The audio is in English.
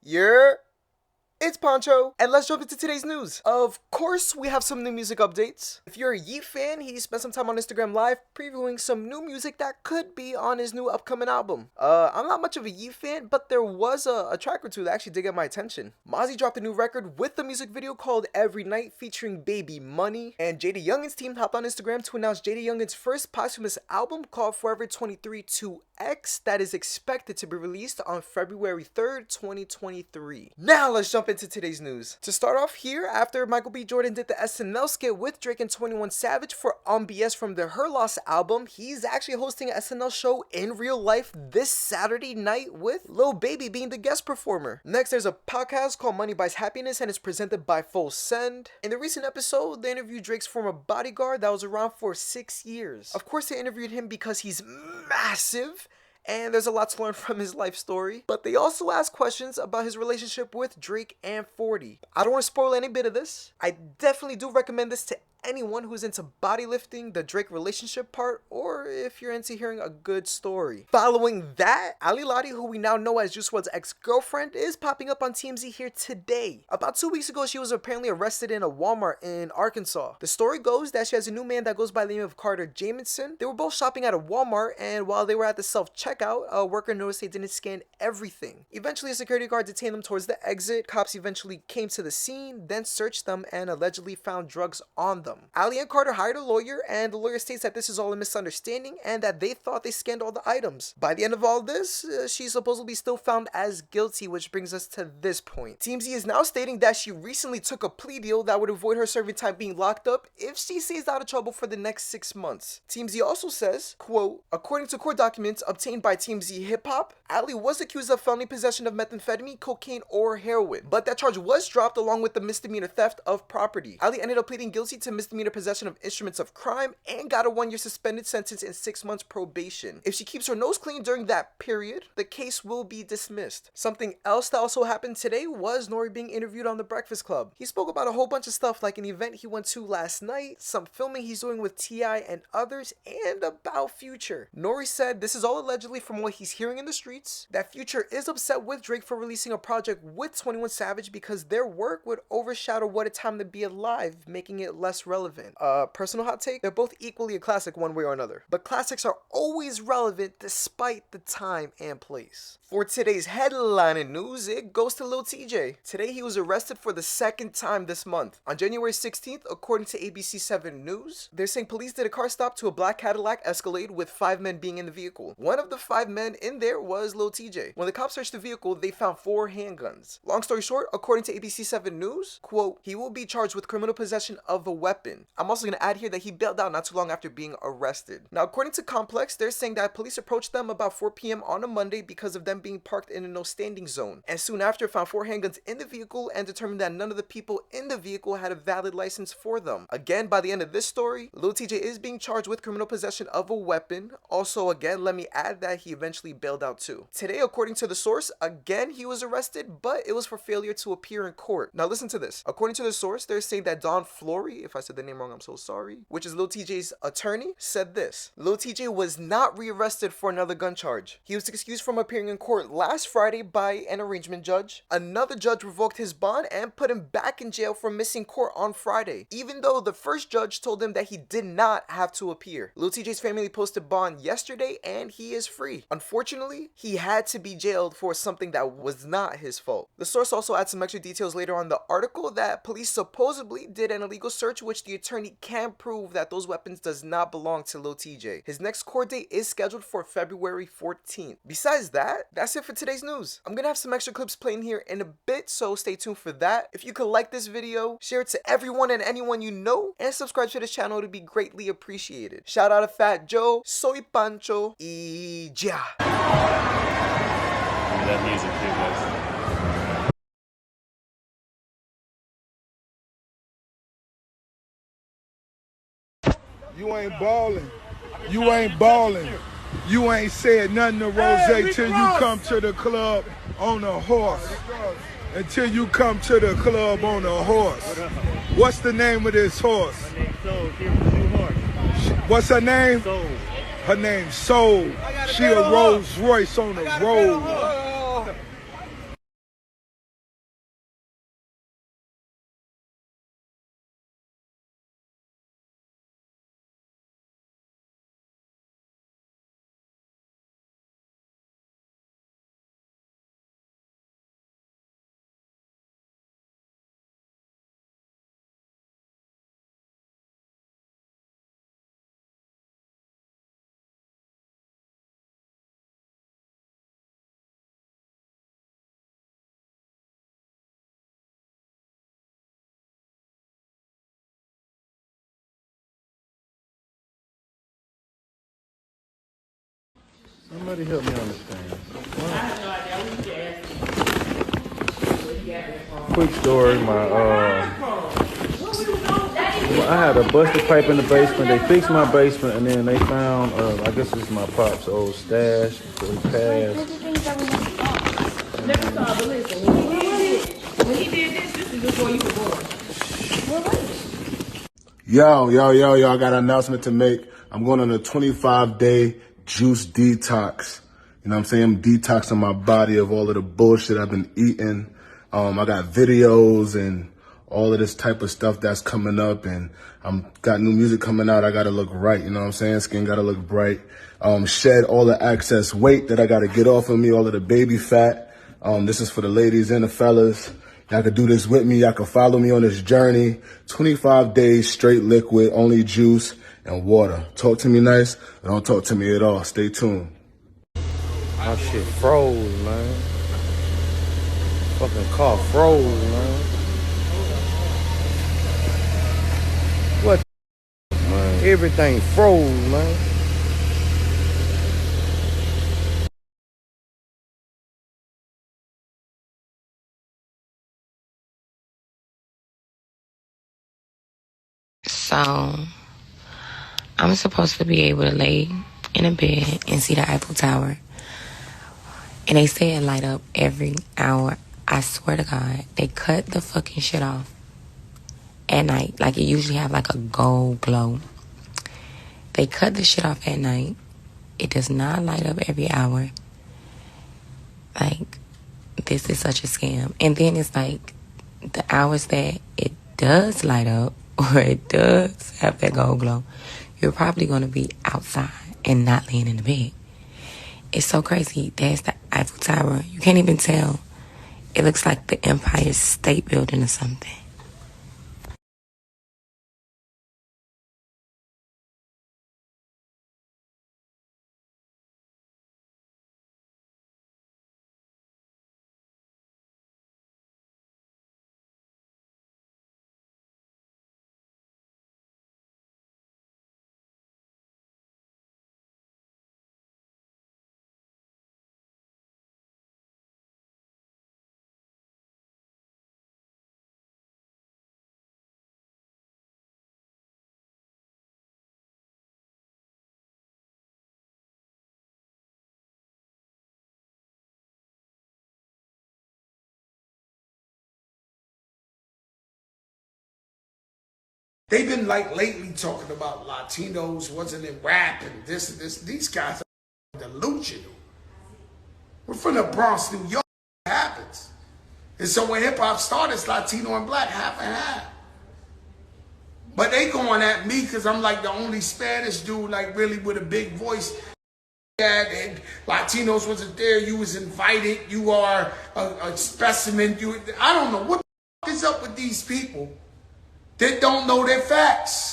It's Pancho, and let's jump into today's news. Of course, we have some new music updates. If you're a Ye fan, he spent some time on Instagram Live previewing some new music that could be on his new upcoming album. I'm not much of a Ye fan, but there was a track or two that actually did get my attention. Mozzie dropped a new record with a music video called Every Night featuring Baby Money, and JaydaYoungan's team hopped on Instagram to announce JaydaYoungan's first posthumous album called Forever 23 2X that is expected to be released on February 3rd, 2023. Now let's jump into today's news. To start off here, after Michael B. Jordan did the SNL skit with Drake and 21 Savage for BS from the Her Loss album, he's actually hosting an SNL show in real life this Saturday night with Lil Baby being the guest performer. Next, there's a podcast called Money Buys Happiness and it's presented by Full Send. In the recent episode, they interviewed Drake's former bodyguard that was around for 6 years. Of course, they interviewed him because he's massive and there's a lot to learn from his life story, but they also asked questions about his relationship with Drake and 40. I don't want to spoil any bit of this. I definitely do recommend this to anyone who's into bodylifting, the Drake relationship part, or if you're into hearing a good story. Following that, Ali Lottie, who we now know as Juice WRLD's ex-girlfriend, is popping up on TMZ here today. About 2 weeks ago, she was apparently arrested in a Walmart in Arkansas. The story goes that she has a new man that goes by the name of Carter Jamison. They were both shopping at a Walmart, and while they were at the self-checkout, a worker noticed they didn't scan everything. Eventually, a security guard detained them towards the exit. Cops eventually came to the scene, then searched them, and allegedly found drugs on them. Ali and Carter hired a lawyer, and the lawyer states that this is all a misunderstanding and that they thought they scanned all the items. By the end of all this, she's supposedly still found as guilty, which brings us to this point. TMZ is now stating that she recently took a plea deal that would avoid her serving time being locked up if she stays out of trouble for the next 6 months. TMZ also says, quote, according to court documents obtained by TMZ Hip Hop, Ali was accused of felony possession of methamphetamine, cocaine, or heroin, but that charge was dropped along with the misdemeanor theft of property. Ali ended up pleading guilty to misdemeanor possession of instruments of crime and got a 1-year suspended sentence and 6 months probation. If she keeps her nose clean during that period, the case will be dismissed. Something else that also happened today was N.O.R.E being interviewed on The Breakfast Club. He spoke about a whole bunch of stuff like an event he went to last night, some filming he's doing with T.I. and others, and about Future. N.O.R.E said this is all allegedly from what he's hearing in the streets, that Future is upset with Drake for releasing a project with 21 Savage because their work would overshadow What a Time to Be Alive, making it less relevant. Personal hot take, they're both equally a classic one way or another, but classics are always relevant despite the time and place. For today's headlining news, it goes to Lil Tjay. Today he was arrested for the 2nd time this month. On January 16th, according to ABC 7 News, they're saying police did a car stop to a black Cadillac Escalade with 5 men being in the vehicle. One of the 5 men in there was Lil Tjay. When the cops searched the vehicle, they found 4 handguns. Long story short, according to ABC 7 News, quote, he will be charged with criminal possession of a weapon. I'm also going to add here that he bailed out not too long after being arrested. Now, according to Complex, they're saying that police approached them about 4 p.m. on a Monday because of them being parked in a no standing zone, and soon after found 4 handguns in the vehicle and determined that none of the people in the vehicle had a valid license for them. Again, by the end of this story, Lil Tjay is being charged with criminal possession of a weapon. Also, again, let me add that he eventually bailed out too. Today, according to the source, again, he was arrested, but it was for failure to appear in court. Now listen to this. According to the source, they're saying that Don Flory, if I said the name wrong, I'm so sorry, which is Lil Tjay's attorney, said this. Lil Tjay was not rearrested for another gun charge. He was excused from appearing in court last Friday by an arrangement judge. Another judge revoked his bond and put him back in jail for missing court on Friday, even though the first judge told him that he did not have to appear. Lil Tjay's family posted bond yesterday and he is free. Unfortunately, he had to be jailed for something that was not his fault. The source also adds some extra details later on the article that police supposedly did an illegal search, which the attorney can prove that those weapons does not belong to Lil Tjay. His next court date is scheduled for February 14th. Besides that, that's it for today's news. I'm gonna have some extra clips playing here in a bit, so stay tuned for that. If you could like this video, share it to everyone and anyone you know, and subscribe to this channel, it would be greatly appreciated. Shout out to Fat Joe, soy Pancho, y ya. That music too, guys. You ain't ballin'. You ain't ballin'. You ain't said nothing to Rose till you come to the club on a horse. Until you come to the club on a horse. What's the name of this horse? My name's Soul. She was a new horse. What's her name? Soul. Her name's Soul. She a Rolls Royce on the road. Somebody help me understand. Quick story, I had a busted pipe in the basement. They fixed my basement and then they found, I guess it's my pop's old stash before he passed. When he did this is before you were born. Yo, I got an announcement to make. I'm going on a 25-day juice detox. You know what I'm saying? I'm detoxing my body of all of the bullshit I've been eating. I got videos and all of this type of stuff that's coming up, and got new music coming out. I gotta look right, you know what I'm saying? Skin gotta look bright. Shed all the excess weight that I gotta get off of me, all of the baby fat. This is for the ladies and the fellas. Y'all could do this with me. Y'all could follow me on this journey. 25 days straight liquid, only juice and water. Talk to me nice, or don't talk to me at all. Stay tuned. My shit froze, man. Fucking car froze, man. What, man? Everything froze, man. So, I'm supposed to be able to lay in a bed and see the Eiffel Tower. And they say it light up every hour. I swear to God, they cut the fucking shit off at night. Like, it usually have like a gold glow. They cut the shit off at night. It does not light up every hour. Like, this is such a scam. And then it's like, the hours that it does light up, or it does have that gold glow, you're probably going to be outside and not laying in the bed. It's so crazy. There's the Eiffel Tower. You can't even tell. It looks like the Empire State Building or something. They've been like lately talking about Latinos wasn't in rap and this and this. These guys are delusional. We're from the Bronx, New York. It happens. And so when hip hop started, it's Latino and black, half and half. But they going at me because I'm like the only Spanish dude, like really with a big voice. And Latinos wasn't there. You was invited. You are a specimen. I don't know what the fuck is up with these people that don't know their facts.